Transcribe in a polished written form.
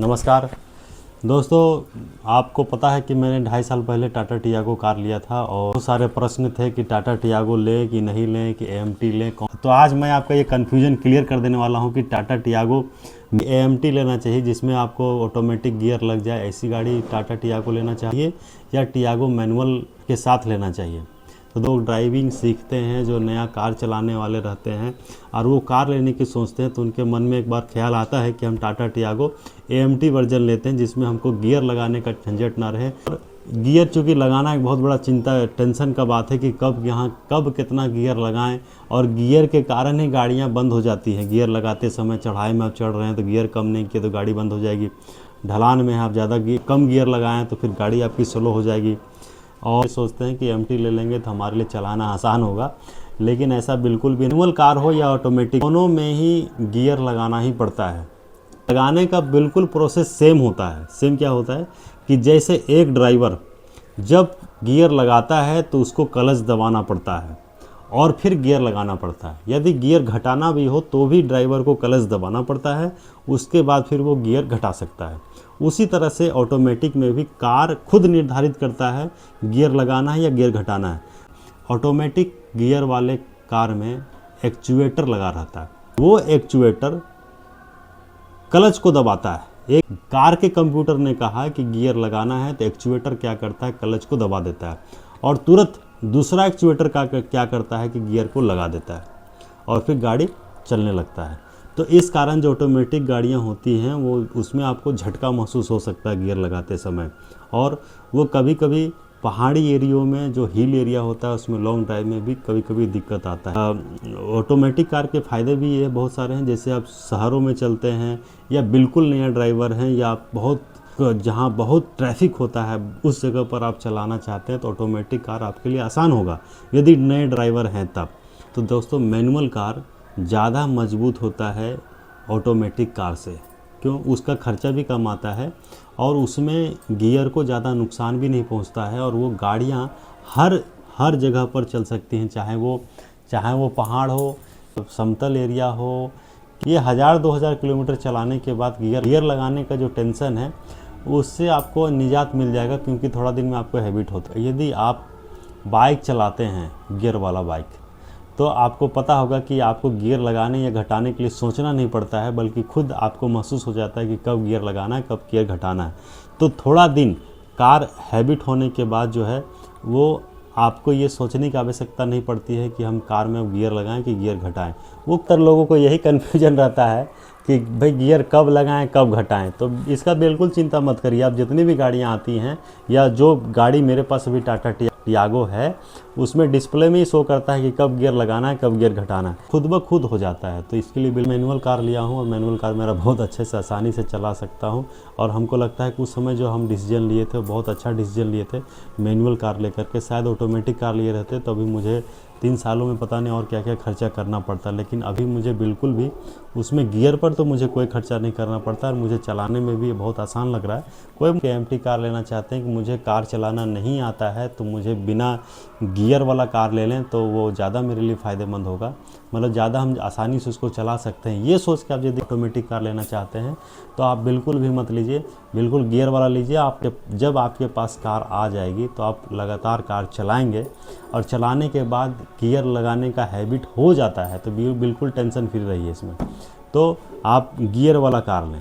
नमस्कार दोस्तों, आपको पता है कि मैंने 2.5 साल पहले टाटा टियागो कार लिया था और बहुत सारे प्रश्न थे कि टाटा टियागो लें कि नहीं लें कि एएमटी लें। तो आज मैं आपका ये कन्फ्यूजन क्लियर कर देने वाला हूँ कि टाटा टियागो एएमटी लेना चाहिए जिसमें आपको ऑटोमेटिक गियर लग जाए, ऐसी गाड़ी टाटा टियागो लेना चाहिए या टियागो मैनुअल के साथ लेना चाहिए। तो लोग ड्राइविंग सीखते हैं, जो नया कार चलाने वाले रहते हैं और वो कार लेने की सोचते हैं तो उनके मन में एक बार ख्याल आता है कि हम टाटा टियागो एएमटी वर्जन लेते हैं जिसमें हमको गियर लगाने का झंझट ना रहे। और गियर चूँकि लगाना एक बहुत बड़ा चिंता टेंशन का बात है कि कब कितना गियर लगाएं, और गियर के कारण ही गाड़ियाँ बंद हो जाती हैं। गियर लगाते समय चढ़ाई में आप चढ़ रहे हैं तो गियर कम नहीं किए तो गाड़ी बंद हो जाएगी। ढलान में आप ज़्यादा कम गियर लगाएं तो फिर गाड़ी आपकी स्लो हो जाएगी। और सोचते हैं कि एमटी ले लेंगे तो हमारे लिए चलाना आसान होगा, लेकिन ऐसा बिल्कुल भी। मैनुअल कार हो या ऑटोमेटिक, दोनों में ही गियर लगाना ही पड़ता है। लगाने का बिल्कुल प्रोसेस सेम होता है। सेम क्या होता है कि जैसे एक ड्राइवर जब गियर लगाता है तो उसको क्लच दबाना पड़ता है और फिर गियर लगाना पड़ता है। यदि गियर घटाना भी हो तो भी ड्राइवर को क्लच दबाना पड़ता है, उसके बाद फिर वो गियर घटा सकता है। उसी तरह से ऑटोमेटिक में भी कार खुद निर्धारित करता है गियर लगाना है या गियर घटाना है। ऑटोमेटिक गियर वाले कार में एक्चुएटर लगा रहता है, वो एक्चुएटर क्लच को दबाता है। एक कार के कंप्यूटर ने कहा कि गियर लगाना है तो एक्चुएटर क्या करता है, क्लच को दबा देता है और तुरंत दूसरा एक्चुएटर क्या करता है कि गियर को लगा देता है और फिर गाड़ी चलने लगता है। तो इस कारण जो ऑटोमेटिक गाड़ियां होती हैं वो उसमें आपको झटका महसूस हो सकता है गियर लगाते समय, और वो कभी कभी पहाड़ी एरियो में जो हिल एरिया होता है उसमें लॉन्ग ड्राइव में भी कभी कभी दिक्कत आता है। ऑटोमेटिक कार के फ़ायदे भी ये बहुत सारे हैं, जैसे आप शहरों में चलते हैं या बिल्कुल नया ड्राइवर हैं या आप जहाँ बहुत ट्रैफिक होता है उस जगह पर आप चलाना चाहते हैं तो ऑटोमेटिक कार आपके लिए आसान होगा यदि नए ड्राइवर हैं तब। तो दोस्तों, मैनुअल कार ज़्यादा मजबूत होता है ऑटोमेटिक कार से, क्यों? उसका खर्चा भी कम आता है और उसमें गियर को ज़्यादा नुकसान भी नहीं पहुंचता है और वो गाड़ियां हर जगह पर चल सकती हैं, चाहे वो पहाड़ हो, समतल एरिया हो। ये 1000-2000 किलोमीटर चलाने के बाद गियर लगाने का जो टेंशन है उससे आपको निजात मिल जाएगा, क्योंकि थोड़ा दिन में आपको हैबिट होता है। यदि आप बाइक चलाते हैं गियर वाला बाइक, तो आपको पता होगा कि आपको गियर लगाने या घटाने के लिए सोचना नहीं पड़ता है, बल्कि खुद आपको महसूस हो जाता है कि कब गियर लगाना है कब गियर घटाना है। तो थोड़ा दिन कार हैबिट होने के बाद जो है वो आपको ये सोचने की आवश्यकता नहीं पड़ती है कि हम कार में गियर लगाएं कि गियर घटाएं। वो अक्सर लोगों को यही कन्फ्यूजन रहता है कि भाई गियर कब लगाएं कब घटाएं। तो इसका बिल्कुल चिंता मत करिए। आप जितनी भी गाड़ियां आती हैं या जो गाड़ी मेरे पास अभी टाटा टियागो है उसमें डिस्प्ले में ही शो करता है कि कब गियर लगाना है कब गियर घटाना है, खुद ब खुद हो जाता है। तो इसके लिए मैनुअल कार लिया हूँ और मैनुअल कार मेरा बहुत अच्छे से आसानी से चला सकता हूँ। और हमको लगता है कि उस समय जो हम डिसीजन लिए थे बहुत अच्छा डिसीजन लिए थे मैनुअल कार लेकर के। शायद ऑटोमेटिक कार लिए रहते तो अभी मुझे 3 सालों में पता नहीं और क्या क्या खर्चा करना पड़ता, लेकिन अभी मुझे बिल्कुल भी उसमें गियर पर तो मुझे कोई खर्चा नहीं करना पड़ता और मुझे चलाने में भी बहुत आसान लग रहा है। कोई एएमटी कार लेना चाहते हैं कि मुझे कार चलाना नहीं आता है तो मुझे बिना गियर वाला कार ले लें तो वो ज़्यादा मेरे लिए फ़ायदेमंद होगा, मतलब ज़्यादा हम आसानी से उसको चला सकते हैं। ये सोच के आप यदि ऑटोमेटिक कार लेना चाहते हैं तो आप बिल्कुल भी मत लीजिए, बिल्कुल गियर वाला लीजिए। जब आपके पास कार आ जाएगी तो आप लगातार कार चलाएंगे और चलाने के बाद गियर लगाने का हैबिट हो जाता है तो बिल्कुल टेंशन फ्री रहिए इसमें। तो आप गियर वाला कार लें।